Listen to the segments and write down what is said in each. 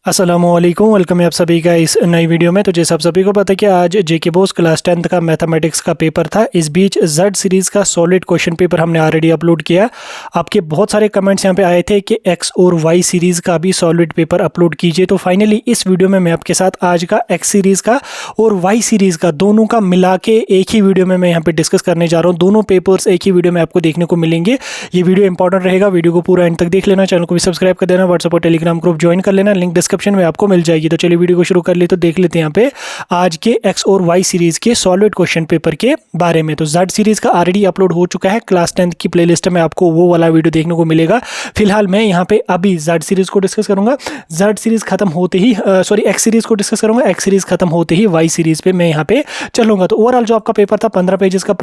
अस्सलामुअलैकुम, वेलकम है आप सभी का इस नई वीडियो में। तो जैसे आप सभी को पता है कि आज जेके बोस क्लास 10th का मैथमेटिक्स का पेपर था। इस बीच जेड सीरीज़ का सॉलिड क्वेश्चन पेपर हमने ऑलरेडी अपलोड किया। आपके बहुत सारे कमेंट्स यहाँ पे आए थे कि एक्स और वाई सीरीज़ का भी सॉलिड पेपर अपलोड कीजिए। तो फाइनली इस वीडियो में मैं आपके साथ आज का एक्स सीरीज़ का और वाई सीरीज़ का दोनों का मिला के एक ही वीडियो में मैं यहाँ पर डिस्कस करने जा रहा हूँ। दोनों पेपर्स एक ही वीडियो में आपको देखने को मिलेंगे। ये वीडियो इंपॉर्टेंट रहेगा, वीडियो को पूरा एंड तक देख लेना, चैनल को भी सब्सक्राइब कर देना, व्हाट्सएप और टेलीग्राम ग्रुप ज्वाइन कर लेना, लिंक डिस्क्रिप्शन में आपको मिल जाएगी। तो चलिए वीडियो को शुरू कर ले। तो देख लेते हैं यहाँ पे आज के एक्स और वाई सीरीज के सॉलिड क्वेश्चन पेपर के बारे में। तो जेड सीरीज का ऑलरेडी अपलोड हो चुका है, क्लास 10th की प्लेलिस्ट में आपको वो वाला वीडियो देखने को मिलेगा। फिलहाल मैं यहाँ पे अभी जेड सीरीज को डिस्कस करूंगा। जेड सीरीज खत्म होते ही एक्स सीरीज को डिस्कस करूंगा। एक्स सीरीज खत्म होते ही वाई सीरीज पे मैं यहाँ पे चलूंगा। तो ओवरऑल जो आपका पेपर था 15 पेजेस का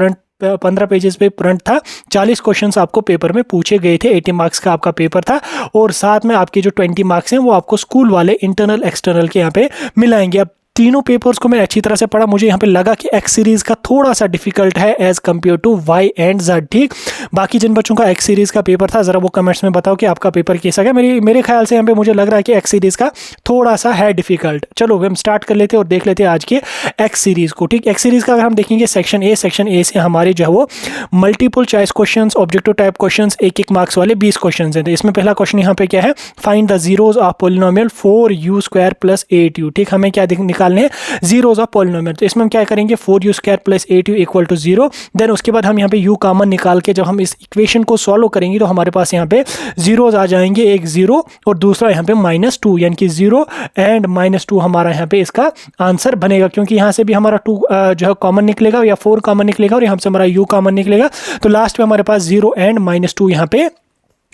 15 पेजेस पे प्रिंट था। 40 क्वेश्चंस आपको पेपर में पूछे गए थे। 80 मार्क्स का आपका पेपर था और साथ में आपके जो 20 मार्क्स हैं वो आपको स्कूल वाले इंटरनल एक्सटर्नल के यहाँ पे मिलाएंगे। अब तीनों पेपर्स को मैं अच्छी तरह से पढ़ा, मुझे यहाँ पे लगा कि एक्स सीरीज का थोड़ा सा डिफिकल्ट है as compare to Y and Z. ठीक, बाकी जिन बच्चों का एक्स सीरीज का पेपर था जरा वो कमेंट्स में बताओ कि आपका पेपर कैसा गया। मेरे ख्याल से यहाँ पे मुझे लग रहा है कि एक्स सीरीज का थोड़ा सा है डिफिकल्ट। चलो हम स्टार्ट कर लेते हैं और देख लेते हैं आज के एक्स सीरीज को। ठीक, एक्स सीरीज का अगर हम देखेंगे सेक्शन ए से हमारे जो है वो multiple choice question, objective type question, एक मार्क्स वाले 20 क्वेश्चन हैं। तो इसमें पहला क्वेश्चन यहाँ पे क्या है, find the zeros of polynomial 4u² + 8u। ठीक, हमें क्या निकालने हैं, जीरोज ऑफ पॉलिनोमियल। तो इसमें हम क्या करेंगे, 4u² + 8u = 0। देन उसके बाद हम यहाँ पे u कॉमन निकाल के जब हम इस इक्वेशन को सॉल्व करेंगे तो हमारे पास यहाँ पे जीरोज आ जाएंगे, एक 0 और दूसरा यहाँ पे -2, यानी कि 0 एंड -2 हमारा यहाँ पे इसका आंसर बनेगा। क्योंकि यहाँ से भी हमारा 2 जो है कॉमन निकलेगा या 4 कॉमन निकलेगा और यहाँ से हमारा u कॉमन निकलेगा। तो लास्ट में हमारे पास 0 एंड -2 यहाँ पे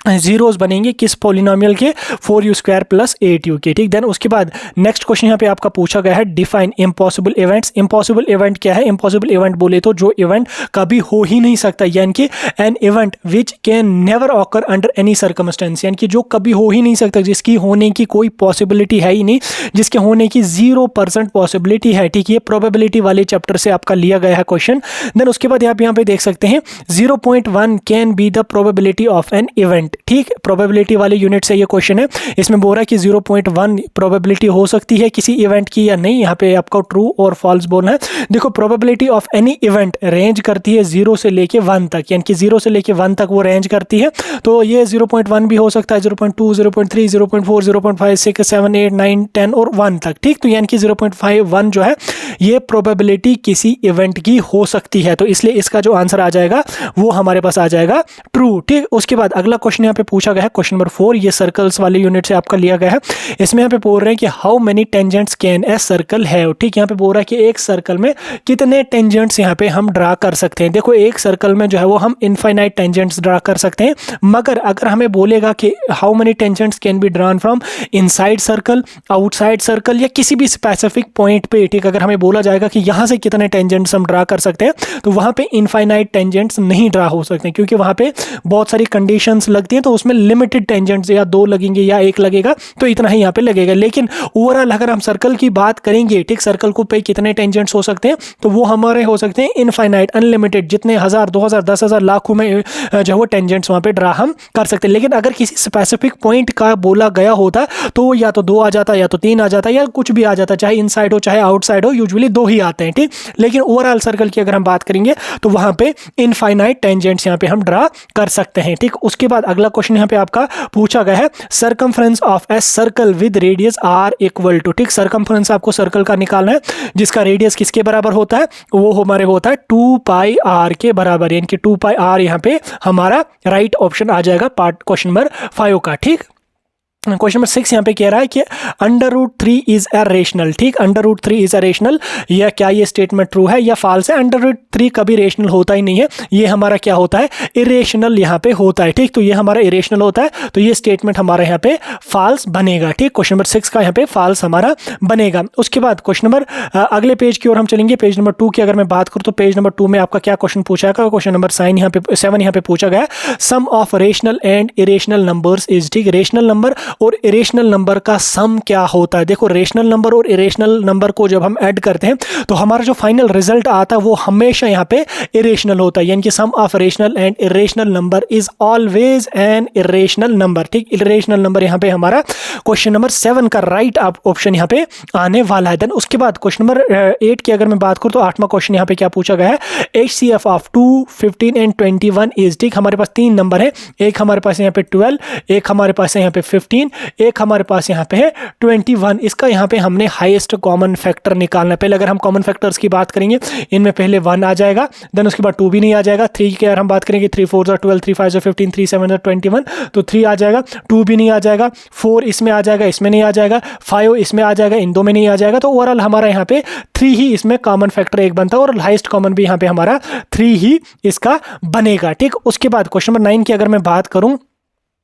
जीरोस बनेंगे किस पॉलिनोमियल के, 4u² + 8u के। ठीक, देन उसके बाद नेक्स्ट क्वेश्चन यहाँ पे आपका पूछा गया है, define impossible events. Impossible event क्या है, इम्पॉसिबल इवेंट बोले तो जो इवेंट कभी हो ही नहीं सकता, यानी कि an event which can never occur under any circumstance, यानी कि जो कभी हो ही नहीं सकता, जिसकी होने की कोई पॉसिबिलिटी है ही नहीं, जिसके होने की 0% पॉसिबिलिटी है। ठीक, ये प्रोबेबिलिटी वाले चैप्टर से आपका लिया गया है क्वेश्चन। देन उसके बाद यहाँ पे देख सकते हैं 0.1 can be the probability of an event. ठीक, प्रोबेबिलिटी वाले यूनिट से ये क्वेश्चन है। इसमें बोल रहा है कि 0.1 प्रोबेबिलिटी हो सकती है किसी इवेंट की या नहीं। यहाँ पे आपको ट्रू और फॉल्स बोलना है। देखो, probability of any event range करती है 0 से लेके 1 तक, यानी कि 0 से लेके 1 तक वो रेंज करती है। तो ये 0.1 भी हो सकता है, 0.2, 0.3, 0.4, 0.5, 6, 7, 8, 9, 10 और 1 तक। ठीक, तो यानी कि 0.51 जो है ये प्रोबेबिलिटी किसी इवेंट की हो सकती है। तो इसलिए इसका जो आंसर आ जाएगा वो हमारे पास आ जाएगा ट्रू। ठीक, उसके बाद अगला क्वेश्चन यहाँ पे पूछा गया है, क्वेश्चन नंबर 4, ये सर्कल्स वाले यूनिट से आपका लिया गया है। इसमें यहाँ पे बोल रहे हैं कि how many tangents can a circle have. ठीक, यहाँ पे बोल रहा है कि एक सर्कल में कितने टेंजेंट्स यहाँ पे हम ड्रा कर सकते हैं। देखो, एक सर्कल में जो है वो हम इनफाइनाइट टेंजेंट्स ड्रा कर सकते हैं, मगर अगर हमें बोलेगा कि how many tangents can be drawn from inside circle, outside circle या किसी भी स्पेसिफिक पॉइंट पे, ठीक, अगर हमें बोला जाएगा कि यहाँ से कितने टेंजेंट्स हम ड्रा कर सकते हैं, तो वहाँ पे इनफाइनाइट टेंजेंट्स नहीं ड्रा हो सकते, क्योंकि वहाँ पे बहुत सारी कंडीशंस लगती हैं। तो उसमें लिमिटेड टेंजेंट्स या 2 लगेंगे या 1 लगेगा, तो इतना ही यहाँ पे लगेगा। लेकिन ओवरऑल अगर हम सर्कल की बात करेंगे, ठीक, सर्कल को पे कितने टेंजेंट्स हो सकते हैं, तो वो हमारे हो सकते हैं इनफाइनाइट, अनलिमिटेड, जितने 1000, 2000, 10,000, लाखों में जो वो टेंजेंट्स वहाँ पे ड्रा हम कर सकते हैं। लेकिन अगर किसी स्पेसिफिक पॉइंट का बोला गया होता तो या तो 2 आ जाता, या तो 3 आ जाता, या कुछ भी आ जाता, चाहे इनसाइड हो चाहे आउटसाइड हो, यूजुअली 2 ही आते हैं। ठीक, लेकिन ओवरऑल सर्कल की अगर हम बात करेंगे तो वहाँ पे इनफाइनाइट टेंजेंट्स यहाँ पे हम ड्रा कर सकते हैं। ठीक, उसके बाद अगला क्वेश्चन यहाँ पे आपका पूछा गया है, circumference of a circle with radius r = ठीक, सर्कमफ्रेंस आपको सर्कल का निकालना है जिसका रेडियस किसके बराबर होता है, वो हमारे होता है 2πr के बराबर, यानी कि 2πr यहाँ पे हमारा राइट ऑप्शन आ जाएगा पार्ट क्वेश्चन नंबर 5 का। ठीक, क्वेश्चन नंबर 6 यहाँ पे कह रहा है कि √3 इज ए रेशनल। ठीक, √3 इज ए रेशनल, या क्या ये स्टेटमेंट ट्रू है या फॉल्स है। √3 कभी रेशनल होता ही नहीं है, ये हमारा क्या होता है, इरेशनल यहाँ पे होता है। ठीक, तो ये हमारा इरेशनल होता है, तो ये स्टेटमेंट हमारा यहाँ पे फॉल्स बनेगा। ठीक, क्वेश्चन नंबर 6 का यहाँ पे फॉल्स हमारा बनेगा। उसके बाद क्वेश्चन नंबर अगले पेज की ओर हम चलेंगे, पेज नंबर 2 की अगर मैं बात करूँ तो पेज नंबर 2 में आपका क्या क्वेश्चन पूछा गया, क्वेश्चन नंबर 7 यहाँ पे पूछा गया, sum of rational and irrational numbers is. ठीक, रेशनल नंबर और इरेशनल नंबर का सम क्या होता है। देखो रेशनल नंबर और इरेशनल नंबर को जब हम ऐड करते हैं तो हमारा जो फाइनल रिजल्ट आता है वो हमेशा यहाँ पे इरेशनल होता है, यानी कि sum of rational and irrational number is always an irrational number. ठीक, इरेशनल नंबर यहाँ पे हमारा क्वेश्चन नंबर 7 का राइट ऑप्शन यहाँ पे आने वाला है। देन उसके बाद क्वेश्चन नंबर 8 की अगर मैं बात करूँ तो 8वां क्वेश्चन यहाँ पे क्या पूछा गया है, HCF ऑफ 2, 15 एंड 21 इज। ठीक, हमारे पास 3 नंबर है, एक हमारे पास यहाँ पे 12, एक हमारे पास है यहाँ पे 15, एक हमारे पास यहाँ पे है 21। इसका यहाँ पे हमने हाईएस्ट कॉमन फैक्टर निकालना है। पहले अगर हम कॉमन फैक्टर्स की बात करेंगे, इनमें पहले 1 आ जाएगा, देन उसके बाद 2 भी नहीं आ जाएगा। 3 की अगर हम बात करेंगे 3 4 12, 3 5 15, 3 7 21, तो 3 आ जाएगा, 2 भी नहीं आ जाएगा, 4 इसमें आ जाएगा, इसमें नहीं आ जाएगा, 5 इसमें आ जाएगा, इन दो में नहीं आ जाएगा। तो ओवरऑल हमारा यहाँ पे 3 ही इसमें कॉमन फैक्टर एक बनता है और हाईएस्ट कॉमन भी यहाँ पे हमारा 3 ही इसका बनेगा। ठीक, उसके बाद क्वेश्चन नंबर 9 की अगर मैं बात करूं,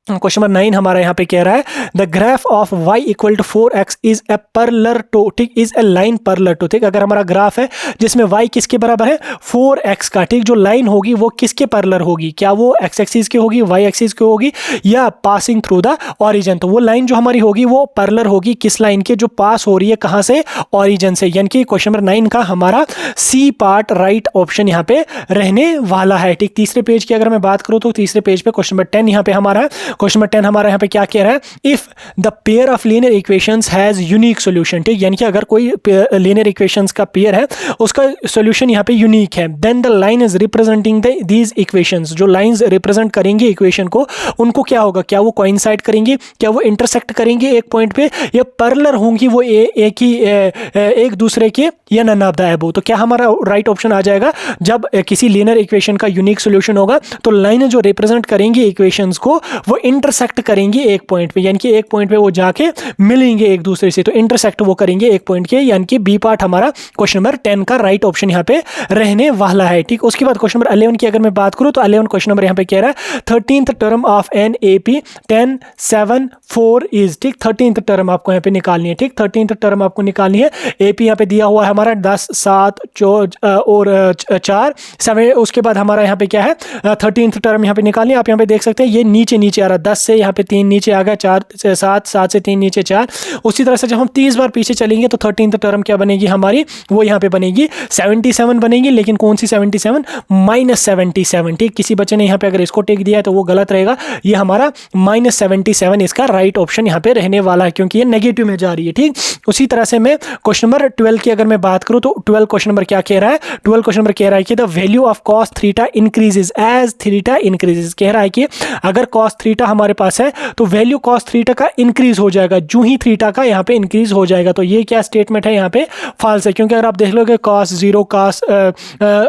क्वेश्चन नंबर 9 हमारा यहाँ पे कह रहा है the graph of y equal to 4x is a parallel to, ठीक, is a line parallel to. ठीक, अगर हमारा ग्राफ है जिसमें y किसके बराबर है 4x का, ठीक, जो लाइन होगी वो किसके पैरेलल होगी, क्या वो x एक्सिस की होगी, y एक्सिस की होगी या पासिंग थ्रू द ऑरिजिन। तो वो लाइन जो हमारी होगी वो पैरेलल होगी किस लाइन के, जो पास हो रही है कहाँ से, ऑरिजिन से। यानी कि क्वेश्चन नंबर 9 का हमारा सी पार्ट राइट ऑप्शन यहाँ पे रहने वाला है। ठीक, तीसरे पेज की अगर मैं बात करूँ तो तीसरे पेज पे क्वेश्चन नंबर 10 यहाँ पे हमारा है। क्वेश्चन नंबर 10 हमारा यहाँ पे क्या कह रहा है, if the pair of linear equations has unique solution. ठीक, यानी कि अगर कोई लीनियर इक्वेशंस का पेयर है उसका सॉल्यूशन यहाँ पे यूनिक है, then the line is representing these equations, जो लाइंस रिप्रेजेंट करेंगे इक्वेशन को, उनको क्या होगा, क्या वो कोइंसाइड करेंगे, क्या वो इंटरसेक्ट करेंगे एक पॉइंट पे, या पैरेलल होंगी वो एक दूसरे के, या नन ऑफ द अबव। तो क्या हमारा राइट ऑप्शन आ जाएगा, जब किसी लीनियर इक्वेशन का यूनिक सॉल्यूशन होगा तो लाइनें जो रिप्रेजेंट करेंगी इक्वेशंस को वो इंटरसेक्ट करेंगे एक पॉइंट पे, यानी कि एक पॉइंट पे वो जाके मिलेंगे एक दूसरे से, तो इंटरसेक्ट वो करेंगे एक पॉइंट के, यानी कि बी पार्ट हमारा क्वेश्चन नंबर 10 का राइट ऑप्शन यहाँ पे रहने वाला है। ठीक, उसके बाद क्वेश्चन नंबर 11 की अगर मैं बात करूं तो 11 क्वेश्चन नंबर यहाँ पे कह रहा है 13th term of an AP 10 7 4 is. ठीक, 13th टर्म आपको यहाँ पे निकालनी है। ठीक, 13th टर्म आपको निकालनी है। एपी यहाँ पे दिया हुआ है हमारा 10 7 और 4 7। उसके बाद हमारा यहाँ पे क्या है 13th टर्म यहाँ पे निकालनी है। आप यहाँ पे देख सकते हैं ये नीचे नीचे आ रहा है, 10 से यहाँ पे 3 नीचे आ गया, 4 से 7, 7 से 3 नीचे 4। उसी तरह से जब हम 30 बार पीछे चलेंगे तो 13th टर्म क्या बनेगी हमारी, वो यहाँ पे बनेगी 77 बनेगी, लेकिन कौन सी 77, -77। ठीक, किसी बच्चे ने यहाँ पे अगर इसको टिक दिया है तो वो गलत रहेगा, ये हमारा -77 इसका राइट ऑप्शन यहाँ पे रहने वाला है, क्योंकि ये नेगेटिव में जा रही है। ठीक, उसी तरह से मैं क्वेश्चन नंबर 12 की अगर मैं बात करूँ तो 12 क्वेश्चन नंबर क्या कह रहा है, 12 क्वेश्चन नंबर कह रहा है कि the value of cos theta increases as theta increases. कह रहा है कि अगर cos थीटा हमारे पास है तो वैल्यू cos थीटा का इंक्रीज हो जाएगा, जो ही थीटा का यहाँ पे इंक्रीज हो जाएगा। तो ये क्या स्टेटमेंट है यहाँ पे, फॉल्स है, क्योंकि अगर आप देख लोगे cos 0 cos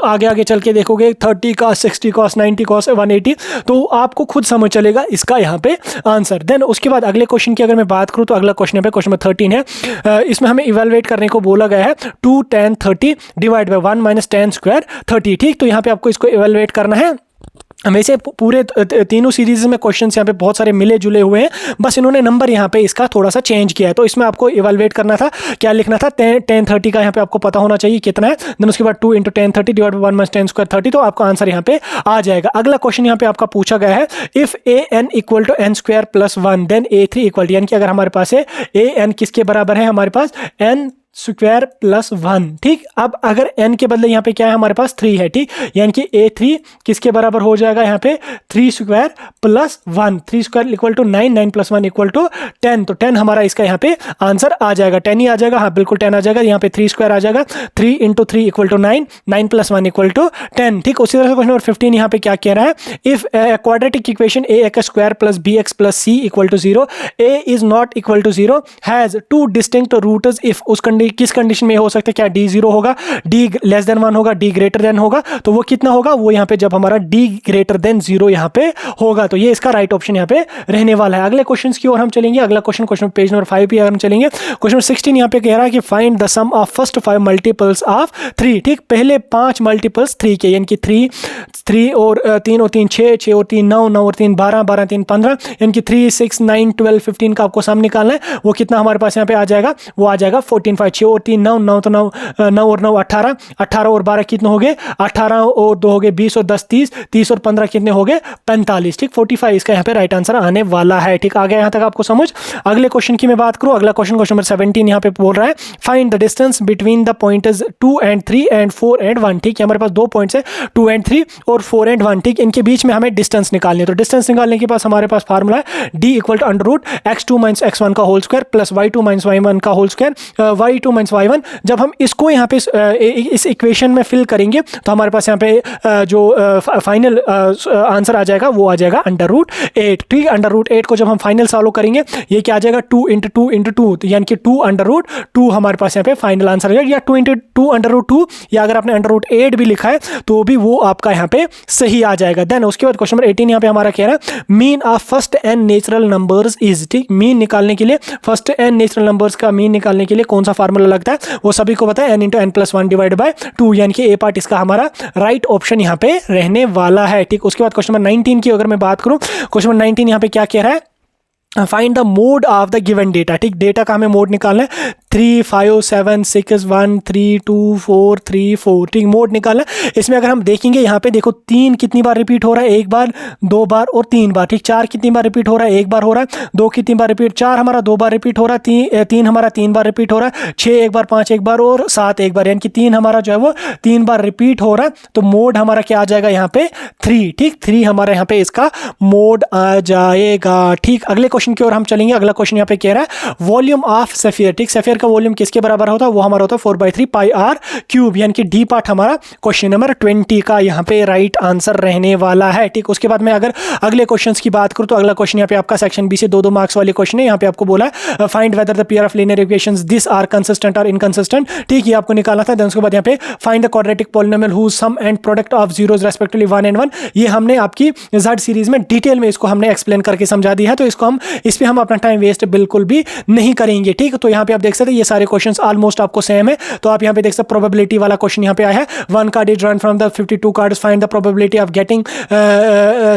आगे आगे चल के देखोगे 30 cos 60 cos 90 cos 180, तो आपको खुद समझ चलेगा इसका यहाँ पे आंसर। देन उसके बाद अगले क्वेश्चन की अगर मैं बात करूँ तो अगला क्वेश्चन पे क्वेश्चन नंबर 13 है। इसमें हमें इवेलुएट करने को बोला गया है 2 tan 30 divide by 1 minus tan square 30। ठीक, तो यहाँ पे आपको इसको इवेलुएट करना है। वैसे पूरे तीनों सीरीज में क्वेश्चंस यहाँ पे बहुत सारे मिले जुले हुए हैं, बस इन्होंने नंबर यहाँ पे इसका थोड़ा सा चेंज किया है। तो इसमें आपको इवेलुएट करना था, क्या लिखना था, tan 30 का यहाँ पे आपको पता होना चाहिए कितना है, देन उसके बाद 2 × tan 30 divide by 1 minus tan square 30, तो आपका आंसर यहाँ पे आ जाएगा। अगला क्वेश्चन यहाँ पे आपका पूछा गया है if an equal to n square plus 1 then a3 equal, यानी कि अगर हमारे पास है an किसके बराबर है, हमारे पास n स्क्वायर प्लस 1। ठीक, अब अगर n के बदले यहाँ पे क्या है हमारे पास 3 है। ठीक, यानी कि a3 किसके बराबर हो जाएगा यहाँ पे 3 square plus 1, 3 square equal to 9, 9 plus 1 equal to 10। तो 10 हमारा इसका यहाँ पे आंसर आ जाएगा, 10 ही आ जाएगा, हाँ बिल्कुल 10 आ जाएगा। यहाँ पे 3 स्क्वायर आ जाएगा, 3 × 3 equal to 9, 9 plus 1 equal to 10। ठीक, उसी तरह से क्वेश्चन नंबर 15 यहाँ पे क्या कह रहा है, if quadratic equation ax square plus bx plus c equal to 0, a is not equal to 0 has 2 distinct roots if, उस किस कंडीशन में हो सकता है, क्या d 0 होगा, d लेस देन 1 होगा, d ग्रेटर देन होगा, तो वो कितना होगा, वो यहाँ पे जब हमारा d ग्रेटर देन 0 यहाँ पे होगा, तो ये इसका राइट ऑप्शन यहाँ पे रहने वाला है। अगले क्वेश्चन की ओर हम चलेंगे। अगला क्वेश्चन पेज नंबर 5 पे हम चलेंगे। क्वेश्चन 16 यहाँ पे कह रहा है कि find the sum of first 5 multiples of 3। ठीक, पहले 5 मल्टीपल्स 3 के, यानी कि 3 और 3 और 3 6, 6 और 3 9, 9 और 3 12, 12 3 15, यानी कि 3 6 9 12 15 का आपको सम निकालना है। वो कितना हमारे पास यहाँ पे आ जाएगा, वो आ जाएगा 14 5, 6 और 3 9, 9 तो 9, 9 और 9 18, 18 और 12 कितने हो गए, 18 और 2 हो गए 20 और 10 30, 30 और 15 कितने हो गए 45, ठीक 45 इसका यहाँ पे राइट आंसर आने वाला है। ठीक, आ गया यहाँ तक आपको समझ। अगले क्वेश्चन की मैं बात करूँ, अगला क्वेश्चन नंबर 17 यहाँ पे बोल रहा है find the distance between the points 2 and 3 and 4 and 1। ठीक, हमारे पास दो पॉइंट्स है 2 and 3 और 4 and 1। ठीक, इनके बीच में हमें डिस्टेंस निकालनी है। तो डिस्टेंस निकालने के पास हमारे पास फार्मूला है d equal to under root x2 minus x1 का whole square plus y2 minus y1 का whole square, y2 minus y1। जब हम इसको यहाँ पे इस इक्वेशन में फिल करेंगे तो हमारे पास यहाँ पे जो फाइनल आंसर आ जाएगा वो आ जाएगा अंडर रूट 8। ठीक, अंडर रूट 8 को जब हम फाइनल सॉल्व करेंगे ये क्या आ जाएगा 2 इंटू 2 इंटू 2, यानी कि 2 अंडर रूट 2 हमारे पास यहाँ पे फाइनल आंसर आ जाएगा, या 2 इंटू 2 अंडर रूट 2, या अगर आपने अंडर रूट 8 भी लिखा है तो भी वो आपका यहाँ पे सही आ जाएगा। देन उसके बाद क्वेश्चन नंबर 18 यहाँ पे हमारा कह रहा है mean of first n natural numbers is. ठीक, मीन निकालने के लिए, फर्स्ट एन नेचुरल नंबर्स का मीन निकालने के लिए कौन सा फार्मूला लगता है वो सभी को पता है, n into n plus 1 divide by 2, यानी कि ए पार्ट इसका हमारा राइट ऑप्शन यहाँ पे रहने वाला है। ठीक, उसके बाद क्वेश्चन नंबर 19 की अगर मैं बात करूं, क्वेश्चन नंबर 19 यहाँ पे क्या कह रहा है, find the mode of the given data. ठीक, डेटा का हमें मोड निकालना है 3 5 7 6 1 3 2 4 3 4। ठीक, मोड निकालना है। इसमें अगर हम देखेंगे यहाँ पे देखो 3 कितनी बार रिपीट हो रहा है, एक बार 2 बार और 3 बार। ठीक, 4 कितनी बार रिपीट हो रहा है, एक बार हो रहा है, 2 कितनी बार रिपीट, 4 हमारा 2 बार रिपीट हो रहा है, 3 हमारा 3 बार रिपीट हो रहा है, 6 एक बार, 5 एक बार और 7 एक बार, यानी कि 3 हमारा जो है वो 3 बार रिपीट हो रहा है। तो मोड हमारा क्या आ जाएगा यहाँ पे 3। ठीक, 3 हमारे यहाँ पे इसका मोड आ जाएगा। ठीक, अगले क्वेश्चन की ओर हम चलेंगे। अगला क्वेश्चन यहाँ पे कह रहा है वॉल्यूम ऑफ सफियर। ठीक, सफियर का वॉल्यूम किसके बराबर होता है, वो हमारा होता है 4/3 पाई आर क्यूब, यानी कि डी पार्ट हमारा क्वेश्चन नंबर 20 का यहाँ पे राइट आंसर रहने वाला है। ठीक, उसके बाद मैं अगर अगले क्वेश्चंस की बात करूं तो अगला क्वेश्चन यहाँ पे आपका सेक्शन बी से 2-2 मार्क्स वाले क्वेश्चन है। यहाँ पे आपको बोला है find whether the pair of linear equations this are consistent और इनकंसिस्टेंट। ठीक, ये आपको निकालना था। देन उसके बाद यहाँ पे find the quadratic polynomial whose sum and product of zeros respectively 1 and 1। ये हमने आपकी Z सीरीज में डिटेल में इसको हमने एक्सप्लेन करके समझा दिया है, तो इसको हम इस पे हम अपना टाइम वेस्ट बिल्कुल भी नहीं करेंगे। ठीक, तो यहाँ पे आप देख सकते हैं ये सारे क्वेश्चंस ऑलमोस्ट आपको सेम है। तो आप यहाँ पे देख सकते हैं प्रोबेबिलिटी वाला क्वेश्चन यहाँ पे आया है 1 card is drawn from the 52 cards, find the probability of getting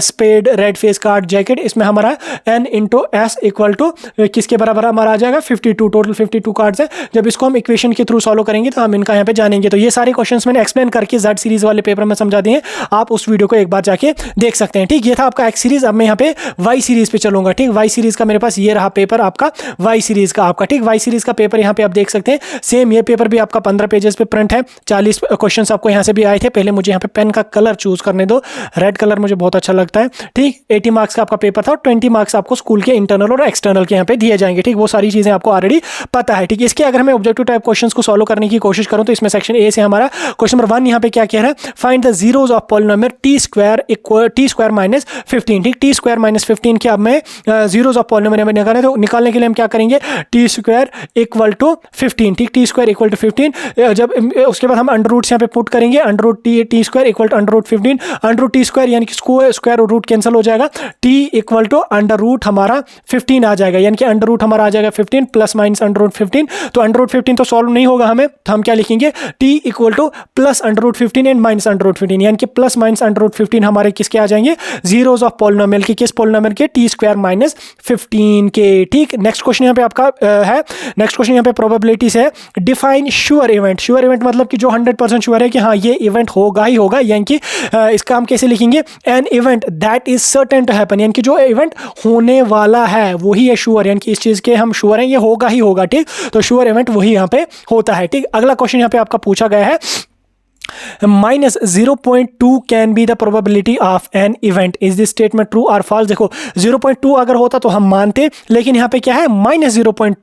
spade red face card jacket. इसमें हमारा n into S equal to किसके बराबर हमारा आ जाएगा 52, टोटल 52 कार्ड्स है। जब इसको हम इक्वेशन के थ्रू सॉल्व करेंगे तो हम इनका यहाँ पे जानेंगे। तो ये सारे क्वेश्चंस मैंने एक्सप्लेन करके Z सीरीज वाले पेपर में समझा दिए, आप उस वीडियो को एक बार जाके देख सकते हैं। ठीक, ये था आपका X सीरीज। अब मैं यहाँ पे Y सीरीज पे चलूंगा। ठीक, Y सीरीज का मेरे पास ये रहा पेपर आपका Y सीरीज का आपका। ठीक, Y सीरीज का पेपर यहाँ पे आप देख सकते हैं सेम ये पेपर भी आपका 15 पेजेस पे प्रिंट है, 40 क्वेश्चंस आपको यहाँ से भी आए थे। पहले मुझे यहाँ पे पेन का कलर चूज करने दो, रेड कलर मुझे बहुत अच्छा लगता है। ठीक, 80 मार्क्स का आपका पेपर था और 20 मार्क्स आपको स्कूल के इंटरनल और एक्सटर्नल के यहाँ पे दिए जाएंगे। ठीक, वो सारी चीजें आपको ऑलरेडी पता है। ठीक, इसके अगर मैं ऑब्जेक्टिव टाइप क्वेश्चंस को सॉल्व करने की कोशिश करूं तो इसमें सेक्शन ए से हमारा क्वेश्चन नंबर 1 यहाँ पे क्या कह रहा है find the zeros of polynomial T square minus 15। ठीक, टी स्क्वायर माइनस 15 के अब मैं जीरोस ऑफ पॉलिनोमियल में निकालना है, तो निकालने के लिए हम क्या करेंगे टी स्क्वायर इक्वल टू 15। ठीक, टी स्क्वायर इक्वल टू 15। जब उसके बाद हम अंडर रूट यहाँ पे पुट करेंगे, under root T square equal to under root 15, under root T square यानी कि स्क्वायर और रूट कैंसिल हो जाएगा, T equal to under root हमारा 15 आ जाएगा, यानी कि अंडर रूट हमारा आ जाएगा 15 प्लस माइनस अंडर रूट 15। तो अंडर रूट 15 तो सॉल्व नहीं होगा हमें, तो हम क्या लिखेंगे T equal to plus under root 15 and minus under root 15, यानी कि प्लस माइनस अंडर रूट 15 हमारे किसके आ जाएंगे जीरोस ऑफ पॉलिनोमियल के, किस पॉलिनोमियल के टी स्क्वायर माइनस 15 के। ठीक, नेक्स्ट क्वेश्चन यहाँ पे आपका है, नेक्स्ट क्वेश्चन यहाँ पे प्रोबेबिलिटी से define sure event. Sure event मतलब कि जो 100% श्योर है कि हाँ ये इवेंट होगा ही होगा, यानी कि इसका हम कैसे लिखेंगे an event that is certain to happen, यानी कि जो इवेंट होने वाला है वही है श्योर, यानी कि इस चीज के हम श्योर हैं ये होगा ही होगा। ठीक, तो श्योर इवेंट वही यहाँ पे होता है। ठीक, अगला क्वेश्चन यहाँ पे आपका पूछा गया है minus 0.2 can be the probability of an event, is this statement true और फॉल्स। देखो 0.2 अगर होता तो हम मानते, लेकिन यहाँ पे क्या है -0.2,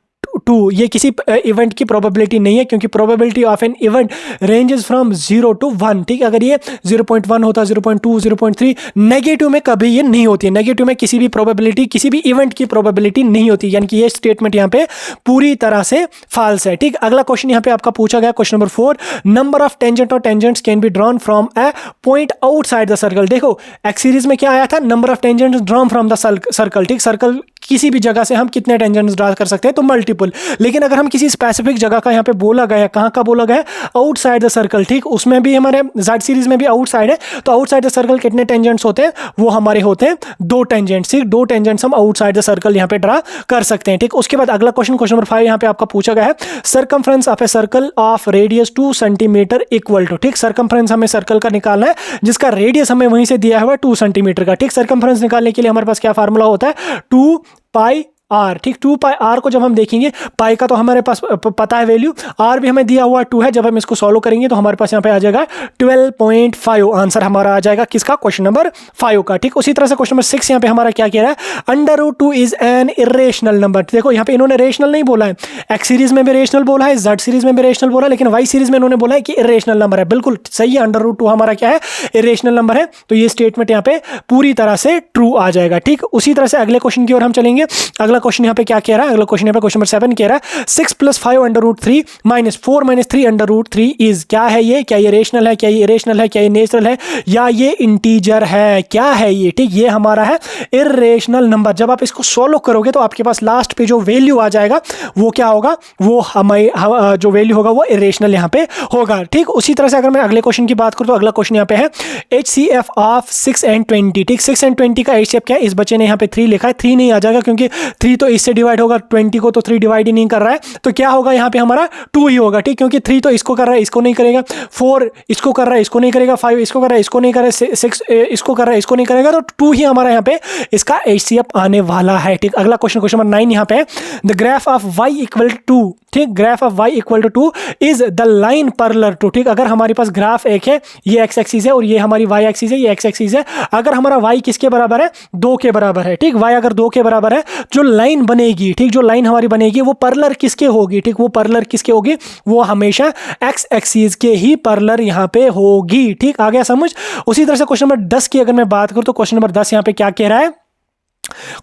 ये किसी इवेंट की प्रोबेबिलिटी नहीं है, क्योंकि probability of an event ranges from 0 to 1। ठीक, अगर ये 0.1 होता 0.2 0.3 नेगेटिव में कभी ये नहीं होती है, नेगेटिव में किसी भी प्रोबेबिलिटी किसी भी इवेंट की प्रोबेबिलिटी नहीं होती, यानी कि ये स्टेटमेंट यहाँ पे पूरी तरह से फॉल्स है। ठीक, अगला क्वेश्चन यहाँ पे आपका पूछा गया question number 4 number of tangent और tangents can be drawn from a point outside the circle. देखो एक्स सीरीज में क्या आया था number of tangents drawn from the circle. ठीक, सर्कल किसी भी जगह से हम कितने टेंजेंट्स ड्रा कर सकते हैं, तो मल्टीपल। लेकिन अगर हम किसी स्पेसिफिक जगह का यहाँ पे बोला गया है, कहाँ का बोला गया है, आउटसाइड द सर्कल, ठीक, उसमें भी हमारे जेड सीरीज में भी आउटसाइड है, तो आउटसाइड द सर्कल कितने टेंजेंट्स होते हैं, वो हमारे होते हैं 2 टेंजेंट्स, ठीक, 2 टेंजेंट्स हम आउटसाइड द सर्कल यहाँ पे ड्रा कर सकते हैं, ठीक। उसके बाद अगला क्वेश्चन नंबर 5 यहाँ पे आपका पूछा गया है, circumference of a circle of radius 2 centimetre equal to, ठीक, सर्कमफ्रेंस हमें सर्कल का निकालना है जिसका रेडियस हमें वहीं से दिया हुआ है 2 सेंटीमीटर का, ठीक। सर्कमफ्रेंस निकालने के लिए हमारे पास क्या फार्मूला होता है, 2 पाई आर, ठीक। 2 पाई आर को जब हम देखेंगे, पाई का तो हमारे पास पता है वैल्यू, आर भी हमें दिया हुआ 2 है, जब हम इसको सॉल्व करेंगे तो हमारे पास यहाँ पे आ जाएगा 12.5, आंसर हमारा आ जाएगा किसका, क्वेश्चन नंबर 5 का, ठीक। उसी तरह से क्वेश्चन नंबर 6 यहाँ पे हमारा क्या कह रहा है, under root 2 is an irrational number. देखो यहाँ पे इन्होंने रेशनल नहीं बोला है, एक्स सीरीज में भी रेशनल बोला है, जेड सीरीज में भी रेशनल बोला है, लेकिन वाई सीरीज में इन्होंने बोला है कि इरेशनल नंबर है, बिल्कुल सही है, अंडर रूट 2 हमारा क्या है, इरेशनल नंबर है, तो ये स्टेटमेंट यहाँ पे पूरी तरह से ट्रू आ जाएगा, ठीक। उसी तरह से अगले क्वेश्चन की ओर हम चलेंगे। अगला क्वेश्चन यहाँ पे क्या कह रहा है, अगला क्वेश्चन यहाँ पे क्वेश्चन नंबर 7 कह रहा है 6 + 5 √3 - 4 - 3 √3 इज, क्या है ये, क्या ये रेशनल है, क्या ये इरेशनल है, क्या ये नेचुरल है, या ये इंटीजर है, क्या है ये, ठीक। ये हमारा है इरेशनल नंबर। जब आप इसको सॉल्व करोगे तो आपके पास लास्ट पे जो वैल्यू आ जाएगा वो क्या होगा, वो हमारे जो वैल्यू होगा वो इरेशनल यहाँ पे होगा, ठीक। उसी तरह से अगर मैं अगले क्वेश्चन की बात करूँ तो अगला क्वेश्चन यहाँ पे है HCF ऑफ 6 and 20, ठीक। 6 and 20 का HCF क्या है, इस बच्चे ने यहाँ पे 3 लिखा है, 3 नहीं आ जाएगा क्योंकि 3 तो इससे डिवाइड होगा, 20 को तो 3 डिवाइड ही नहीं कर रहा है, तो क्या होगा यहाँ पे हमारा 2 ही होगा, ठीक, क्योंकि 3 तो इसको कर रहा है, इसको नहीं करेगा, 4 इसको कर रहा है, इसको नहीं करेगा, 5 इसको कर रहा है, इसको नहीं करेगा, 6 इसको कर रहा है, इसको नहीं करेगा, तो 2 ही हमारा यहाँ पे इसका HCF आने वाला है, ठीक। अगला क्वेश्चन नंबर 9 यहाँ पे है, the graph of y equal to, ठीक, graph of y equal to 2 is the line parallel to, ठीक। अगर हमारे पास ग्राफ एक है, ये x एक्सिस है और ये हमारी y एक्सिस है, ये x एक्सिस है, अगर हमारा y किसके बराबर है, 2 के बराबर है, ठीक। y अगर 2 के बराबर है, जो लाइन बनेगी, ठीक, जो लाइन हमारी बनेगी वो पैरेलल किसके होगी, ठीक, वो पैरेलल किसके होगी, वो हमेशा x एक्सिस के ही पैरेलल यहाँ पे होगी, ठीक। आ गया समझ। उसी तरह से क्वेश्चन नंबर 10 की अगर मैं बात करूं तो क्वेश्चन नंबर 10 यहाँ पे क्या कह रहा है,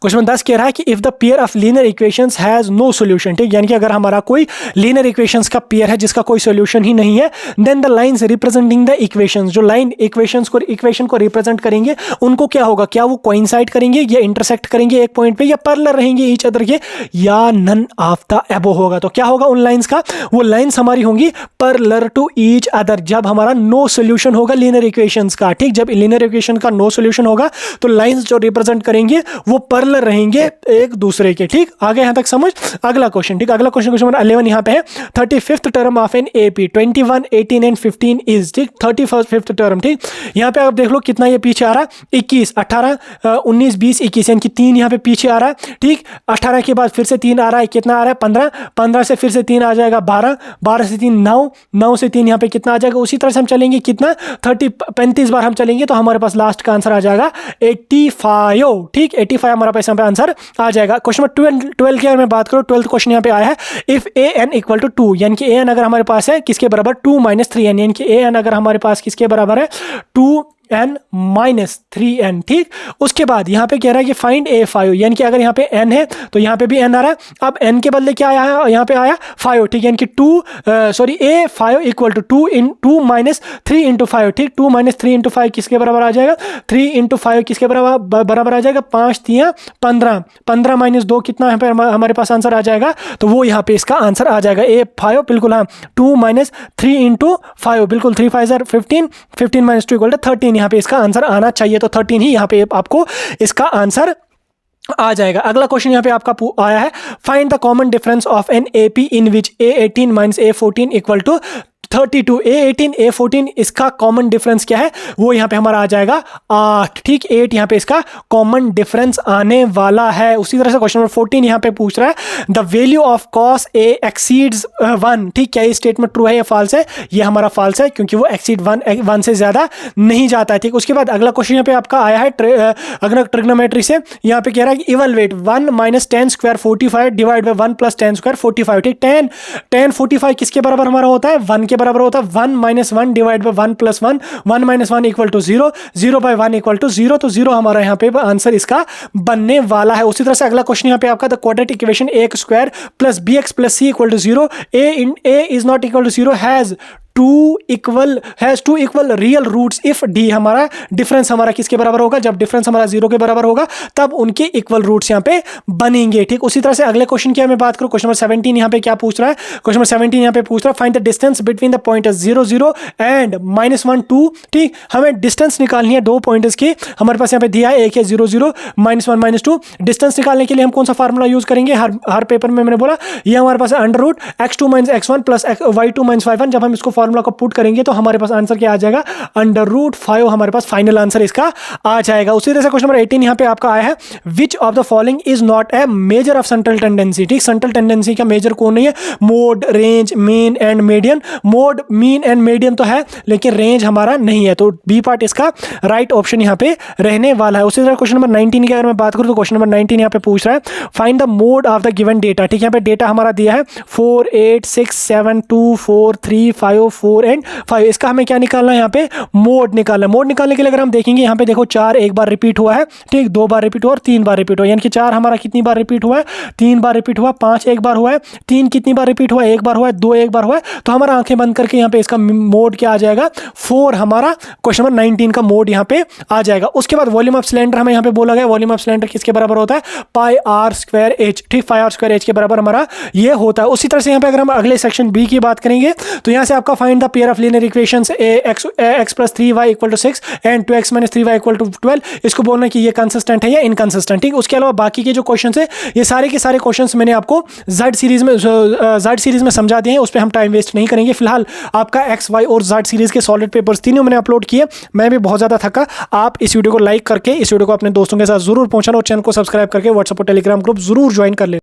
क्वेश्चन नंबर 10 कह रहा है कि if the pair of linear equations has no solution, ठीक, यानी कि अगर हमारा कोई लीनियर इक्वेशंस का पेयर है जिसका कोई सॉल्यूशन ही नहीं है, then the lines representing the equations, जो लाइन इक्वेशन को रिप्रेजेंट करेंगे उनको क्या होगा, क्या वो कोइंसाइड करेंगे या इंटरसेक्ट करेंगे एक पॉइंट पे, या पैरेलल रहेंगे ईच अदर के, या नन ऑफ द अबव होगा। तो क्या होगा उन लाइंस का, वो लाइंस हमारी होंगी पैरेलल टू ईच अदर जब हमारा नो सॉल्यूशन होगा लीनियर इक्वेशंस का, ठीक। जब लीनियर इक्वेशन का नो सॉल्यूशन होगा तो लाइंस जो रिप्रेजेंट करेंगे वो पैरेलल रहेंगे एक दूसरे के, ठीक। आगे यहां तक समझ। अगला क्वेश्चन, ठीक, अगला क्वेश्चन नंबर 11 यहां पे है 35th term of an AP 21, 18 and 15 is, ठीक, 35th टर्म, ठीक। यहां पे आप देख लो कितना ये पीछे आ रहा है, 21, 18, 19, 20, 21, यानी कि 3 यहां पे पीछे आ रहा है, ठीक। 18 के बाद फिर से 3 आ रहा है, कितना आ रहा है 15, 15 से फिर से 3 आ जाएगा 12, 12 से 3 9, 9 से 3 यहां पे कितना आ जाएगा। उसी तरह से हम चलेंगे कितना 35 बार हम चलेंगे तो हमारे पास लास्ट का आंसर आ जाएगा 85, ठीक। 85 हमारा पास यहाँ पे आंसर आ जाएगा। क्वेश्चन नंबर 12 की अगर मैं बात करूं, 12th क्वेश्चन यहाँ पे आया है इफ an इक्वल टू 2, यानी कि an अगर हमारे पास है किसके बराबर 2 - 3n, यानी कि an अगर हमारे पास किसके बराबर है 2n - 3n, ठीक। उसके बाद यहाँ पे कह रहा है कि फाइंड a5, यानी कि अगर यहाँ पे n है तो यहाँ पे भी n आ रहा है, अब n के बदले क्या आया है, यहाँ पे आया 5, ठीक, यानी कि a5 इक्वल टू 2 - 3 × 5, ठीक। 2 - 3 × 5 किसके बराबर आ जाएगा, 3 × 5 किसके बराबर आ जाएगा 5 × 3 15, 15 - 2 कितना यहाँ पे हमारे पास आंसर आ जाएगा, तो वो यहाँ पे इसका आंसर आ जाएगा a5, बिल्कुल हाँ, 2 - 3 × 5, बिल्कुल 3 × 5 = 15, 15 - 2 = 13, यहाँ पे इसका आंसर आना चाहिए, तो 13 ही यहाँ पे आपको इसका आंसर आ जाएगा। अगला क्वेश्चन यहाँ पे आपका आया है find the common difference of an AP in which a18 - a14 equal to 32, a18 a14 इसका कॉमन डिफरेंस क्या है, वो यहाँ पे हमारा आ जाएगा 8, ठीक। 8 यहाँ पे इसका कॉमन डिफरेंस आने वाला है। उसी तरह से क्वेश्चन नंबर 14 यहाँ पे पूछ रहा है the value of cos a exceeds 1, ठीक। क्या ये स्टेटमेंट ट्रू है या फॉल्स है, ये हमारा फॉल्स है क्योंकि वो एक्सीड 1 से ज्यादा नहीं जाता है, ठीक। उसके बाद अगला क्वेश्चन यहाँ पे आपका आया है अगर ट्रिग्नोमेट्री से, यहाँ पे कह रहा है कि evaluate 1 - 10 square 45 divide by 1 + 10 square 45, ठीक। 10 45 किसके बराबर हमारा होता है 1 के बराबर होता है, 1 - 1 divide by 1 + 1, 1 - 1 equal to 0, 0 by 1 equal to 0, तो 0 हमारा यहाँ पे आंसर इसका बनने वाला है। उसी तरह से अगला क्वेश्चन यहाँ पे आपका the quadratic equation ax² + bx + c = 0, a is not equal to 0 has two equal real roots if D हमारा डिफरेंस हमारा किसके बराबर होगा, जब डिफरेंस हमारा 0 के बराबर होगा तब उनके इक्वल रूट्स यहाँ पे बनेंगे। ठीक, उसी तरह से अगले क्वेश्चन की मैं बात करूं, क्वेश्चन नंबर 17 यहाँ पे क्या पूछ रहा है, क्वेश्चन नंबर 17 यहाँ पे पूछ रहा है find the distance between the point 0 0 and -1 2। ठीक, हमें डिस्टेंस निकालनी है दो पॉइंट्स की, हमारे पास यहाँ पे दिया है, एक है 0 0 -1 -2। डिस्टेंस निकालने के लिए हम कौन सा फार्मूला यूज करेंगे, हर पेपर में मैंने बोला ये हमारे पास under root x2 - x1 plus y2 - y1। जब हम इसको फार्मूला को पुट करेंगे तो हमारे पास आंसर क्या आ जाएगा, अंडर रूट 5 हमारे पास फाइनल आंसर इसका आ जाएगा। उसी तरह से क्वेश्चन नंबर 18 यहाँ पे आपका आया है, which of the following is not a measure of central tendency. ठीक, सेंट्रल टेंडेंसी का मेजर कौन नहीं है, mode, range, mean and median. Mode, mean and median तो है लेकिन रेंज हमारा नहीं है, तो बी पार्ट इसका राइट ऑप्शन यहाँ पे रहने वाला है। उसी तरह क्वेश्चन नंबर 19 की अगर मैं बात करूं तो क्वेश्चन नंबर 19 यहाँ पे पूछ रहा है find the mode of the given data. ठीक, यहाँ पे डेटा हमारा दिया है 4 8 6 7 2 4 3 5 4 एंड 5। इसका हमें क्या निकालना है, यहाँ पे मोड निकालना है। मोड निकालने के लिए अगर हम देखेंगे यहाँ पे देखो 4 एक बार रिपीट हुआ है, ठीक, 2 बार रिपीट हुआ और 3 बार रिपीट हुआ, यानी कि 4 हमारा कितनी बार रिपीट हुआ है, 3 बार रिपीट हुआ, 5 एक बार हुआ है, 3 कितनी बार रिपीट हुआ, एक बार हुआ है, 2 एक बार हुआ है। तो हमारा आंखें बंद करके यहाँ पे इसका मोड क्या आ जाएगा, 4 हमारा क्वेश्चन नंबर 19 का मोड यहाँ पे आ जाएगा। उसके बाद वॉल्यूम ऑफ सिलेंडर हमें यहाँ पे बोला गया, वॉल्यूम ऑफ सिलेंडर किसके बराबर होता है, पाई आर स्क्वायर एच। ठीक, पाई आर स्क्वायर एच के बराबर हमारा ये होता है। उसी तरह से यहाँ पे अगर हम अगले सेक्शन बी की बात करेंगे तो यहाँ से आपका find the pair of linear equations x + 3y = 6 and 2x - 3y = 12। इसको बोलना है कि ये कंसिस्टेंट है या इनकंसिस्टेंट। ठीक, उसके अलावा बाकी के जो क्वेश्चंस है ये सारे के सारे क्वेश्चंस मैंने आपको Z सीरीज में समझा दिए हैं, उस पर हम टाइम वेस्ट नहीं करेंगे। फिलहाल आपका x, y और Z सीरीज के सॉलिड पेपर्स तीनों मैंने अपलोड किए, मैं भी बहुत ज़्यादा थका। आप इस वीडियो को लाइक करके इस वीडियो को अपने दोस्तों के साथ जरूर पहुंचाना और चैनल को सब्सक्राइब करके व्हाट्सएप और टेलीग्राम ग्रुप जरूर ज्वाइन कर लें।